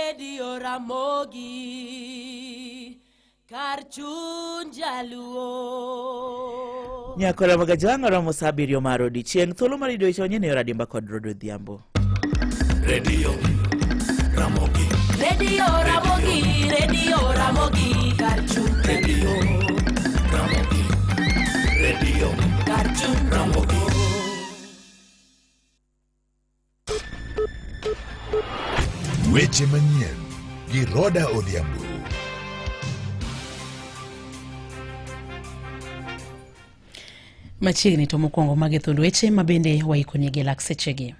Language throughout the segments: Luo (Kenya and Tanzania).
Radio Ramogi Karchun Jaluo Nyakola magajanga ramo sabirio marodi chieng tholo marido ichonye ne radimba kod rodo dhiambo Radio Ramogi Karchun Radio Karchun Ramogi Weche manyien gi Roda Odhiambo. Machiegni to mokwongo mage thund weche mabende waikonyege lak sechegi.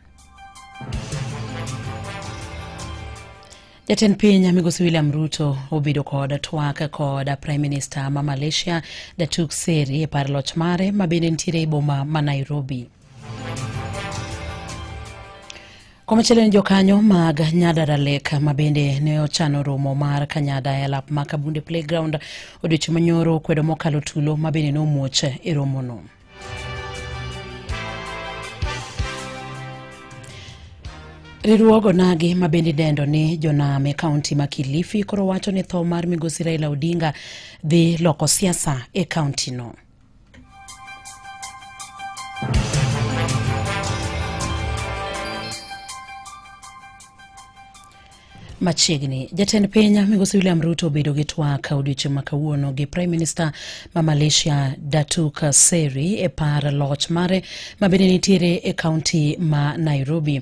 Jatend piny Migosi William Ruto obedo kod twak kod Prime Minister ma Malaysia Datuk Seri e par loch mare mabende ntiere e boma ma Nairobi. Komachielo ni jokanyo mag Nyadara Lake mabende ne ochano romo mar Kanyada e lap ma Kabunde Playground odiochieng' manyoro kwedo mokalo tulo mabende nomuoch e romono. Riwruogo nagi mabende dendo ni jonam e kaunti ma Kilifi koro wacho ni tho mar Migosi Raila Odinga dhi loko siasa e kaunti no. Machiegni jatend piny Migosi William Ruto obedo gi twak odiochieng' ma kawuono gi Prime Minister ma Malaysia Datuk Seri e par loch mare mabende nitiere e kaunti ma Nairobi.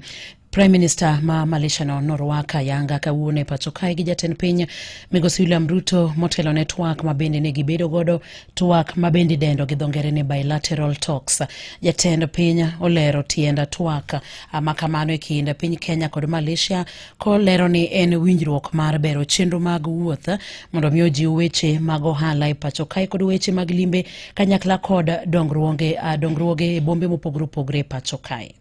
Prime Minister ma Malaysia norwaka yanga kawuono e pacho kae gi jatend piny Migosi William Ruto motelo ne twak mabende ne gibedo godo, twak mabende dendo gi dhongere ne bilateral talks. Jatend piny olero tienda twak makamano e kind piny Kenya kod Malaysia kolero ni en winjruok mar bero chenro mag wuoth mondo miyo jiw weche mag ohala e pacho kae kod weche mag limbe kanyakla kod dongruoge e bombe mopogore opogore e pacho kae.